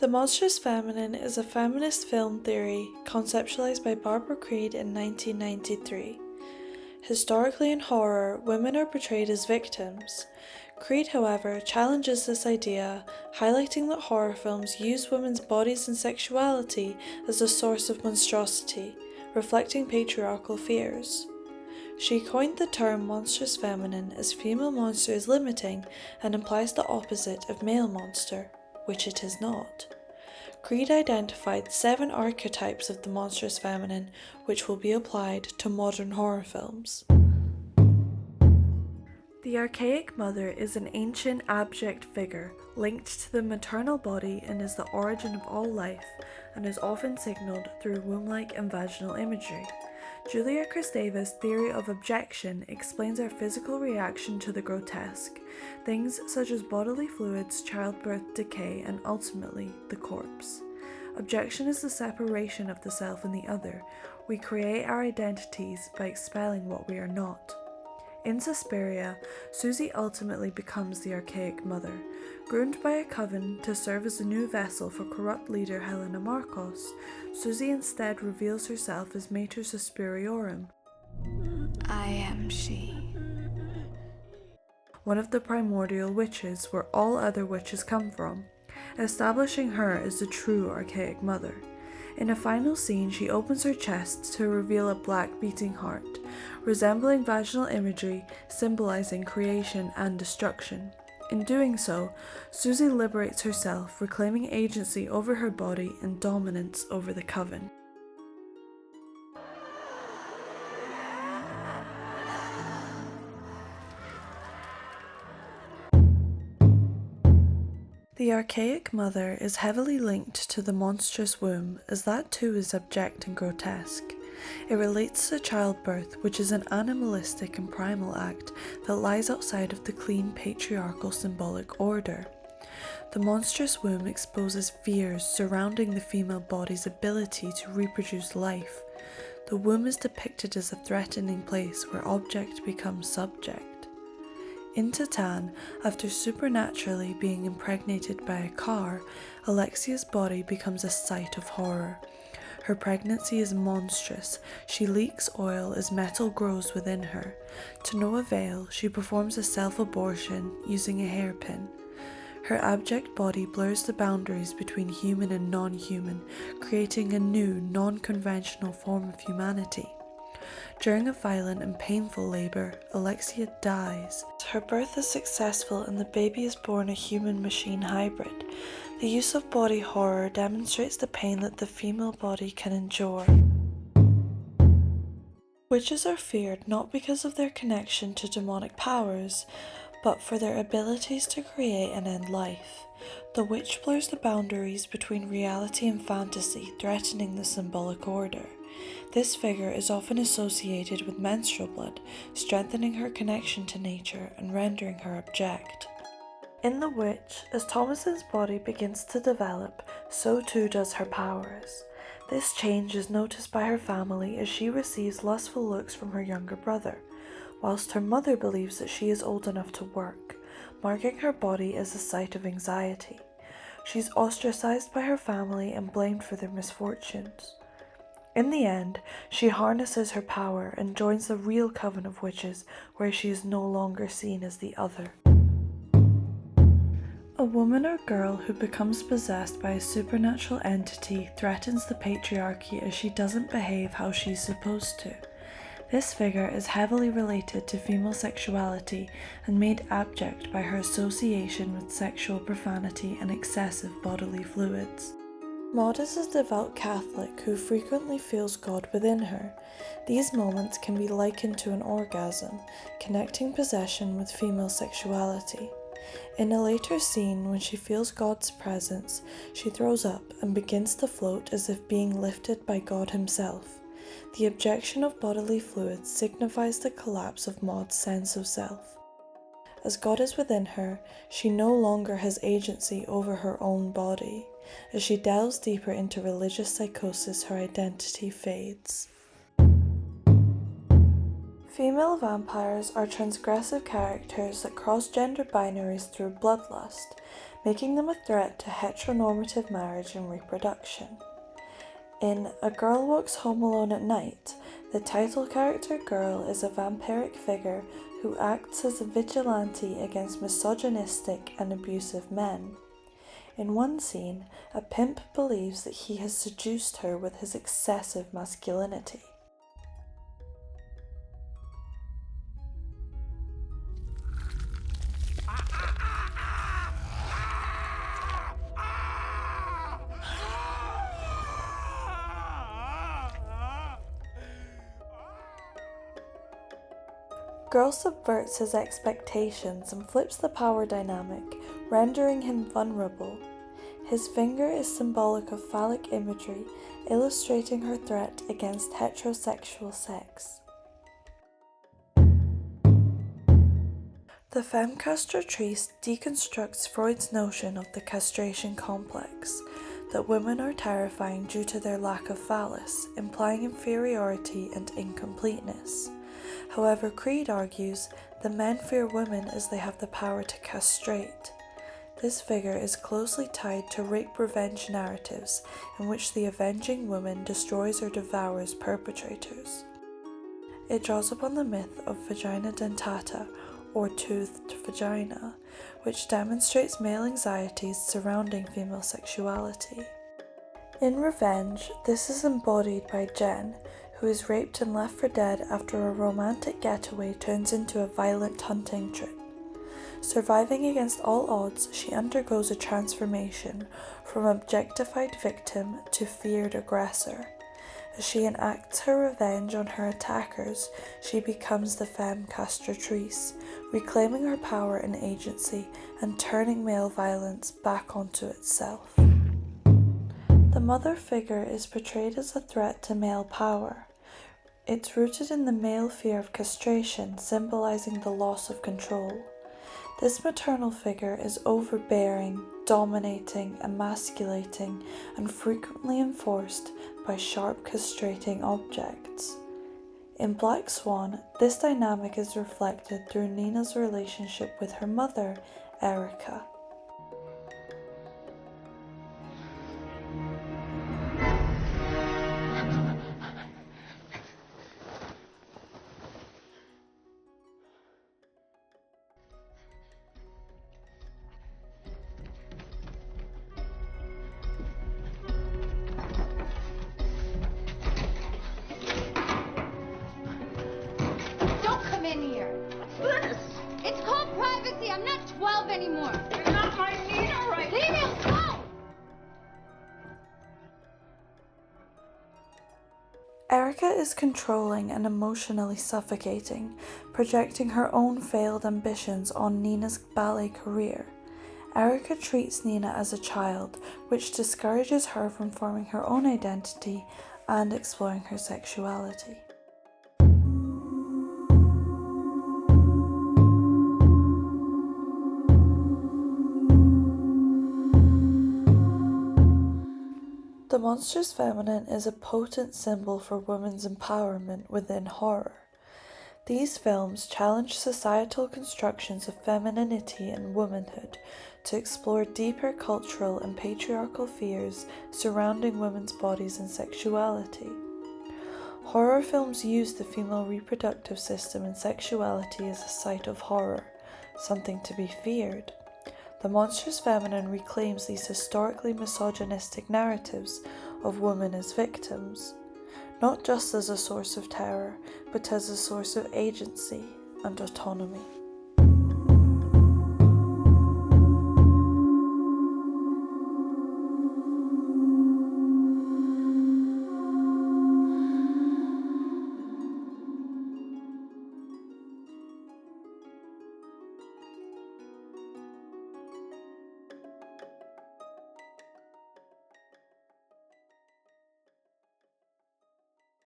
The Monstrous Feminine is a feminist film theory conceptualized by Barbara Creed in 1993. Historically in horror, women are portrayed as victims. Creed, however, challenges this idea, highlighting that horror films use women's bodies and sexuality as a source of monstrosity, reflecting patriarchal fears. She coined the term monstrous feminine as female monster is limiting and implies the opposite of male monster, which it is not. Creed identified 7 archetypes of the monstrous feminine, which will be applied to modern horror films. The archaic mother is an ancient abject figure linked to the maternal body and is the origin of all life, and is often signalled through womb-like and vaginal imagery. Julia Kristeva's theory of abjection explains our physical reaction to the grotesque, things such as bodily fluids, childbirth, decay, and ultimately the corpse. Abjection is the separation of the self and the other. We create our identities by expelling what we are not. In Suspiria, Susie ultimately becomes the archaic mother. Groomed by a coven to serve as a new vessel for corrupt leader Helena Marcos, Susie instead reveals herself as Mater Suspiriorum. I am she. One of the primordial witches where all other witches come from, establishing her as the true archaic mother. In a final scene, she opens her chest to reveal a black beating heart, resembling vaginal imagery, symbolizing creation and destruction. In doing so, Susie liberates herself, reclaiming agency over her body and dominance over the coven. The archaic mother is heavily linked to the monstrous womb, as that too is abject and grotesque. It relates to childbirth, which is an animalistic and primal act that lies outside of the clean patriarchal symbolic order. The monstrous womb exposes fears surrounding the female body's ability to reproduce life. The womb is depicted as a threatening place where object becomes subject. In Titan, after supernaturally being impregnated by a car, Alexia's body becomes a sight of horror. Her pregnancy is monstrous. She leaks oil as metal grows within her. To no avail, she performs a self-abortion using a hairpin. Her abject body blurs the boundaries between human and non-human, creating a new, non-conventional form of humanity. During a violent and painful labour, Alexia dies. Her birth is successful and the baby is born a human-machine hybrid. The use of body horror demonstrates the pain that the female body can endure. Witches are feared not because of their connection to demonic powers, but for their abilities to create and end life. The witch blurs the boundaries between reality and fantasy, threatening the symbolic order. This figure is often associated with menstrual blood, strengthening her connection to nature and rendering her abject. In The Witch, as Thomason's body begins to develop, so too does her powers. This change is noticed by her family as she receives lustful looks from her younger brother, whilst her mother believes that she is old enough to work, marking her body as a site of anxiety. She's ostracized by her family and blamed for their misfortunes. In the end, she harnesses her power and joins the real coven of witches, where she is no longer seen as the other. A woman or girl who becomes possessed by a supernatural entity threatens the patriarchy as she doesn't behave how she's supposed to. This figure is heavily related to female sexuality and made abject by her association with sexual profanity and excessive bodily fluids. Maud is a devout Catholic who frequently feels God within her. These moments can be likened to an orgasm, connecting possession with female sexuality. In a later scene, when she feels God's presence, she throws up and begins to float as if being lifted by God himself. The abjection of bodily fluids signifies the collapse of Maud's sense of self. As God is within her, she no longer has agency over her own body. As she delves deeper into religious psychosis, her identity fades. Female vampires are transgressive characters that cross gender binaries through bloodlust. making them a threat to heteronormative marriage and reproduction. In A Girl Walks Home Alone at Night, the title character girl is a vampiric figure who acts as a vigilante against misogynistic and abusive men. In one scene, a pimp believes that he has seduced her with his excessive masculinity. Girl subverts his expectations and flips the power dynamic, rendering him vulnerable. His finger is symbolic of phallic imagery, illustrating her threat against heterosexual sex. The femme castratrice deconstructs Freud's notion of the castration complex, that women are terrifying due to their lack of phallus, implying inferiority and incompleteness. However, Creed argues that men fear women as they have the power to castrate. This figure is closely tied to rape revenge narratives in which the avenging woman destroys or devours perpetrators. It draws upon the myth of vagina dentata, or toothed vagina, which demonstrates male anxieties surrounding female sexuality. In Revenge, this is embodied by Jen, who is raped and left for dead after a romantic getaway turns into a violent hunting trip. Surviving against all odds, she undergoes a transformation from objectified victim to feared aggressor. As she enacts her revenge on her attackers, she becomes the femme castratrice, reclaiming her power and agency and turning male violence back onto itself. The mother figure is portrayed as a threat to male power. It's rooted in the male fear of castration, symbolizing the loss of control. This maternal figure is overbearing, dominating, emasculating, and frequently enforced by sharp castrating objects. In Black Swan, this dynamic is reflected through Nina's relationship with her mother, Erica. It's called privacy. I'm not 12 anymore. You're not my Nina right now. Leave me alone! Erica is controlling and emotionally suffocating, projecting her own failed ambitions on Nina's ballet career. Erica treats Nina as a child, which discourages her from forming her own identity and exploring her sexuality. The Monstrous-Feminine is a potent symbol for women's empowerment within horror. These films challenge societal constructions of femininity and womanhood to explore deeper cultural and patriarchal fears surrounding women's bodies and sexuality. Horror films use the female reproductive system and sexuality as a site of horror, something to be feared. The Monstrous-Feminine reclaims these historically misogynistic narratives of women as victims, not just as a source of terror, but as a source of agency and autonomy.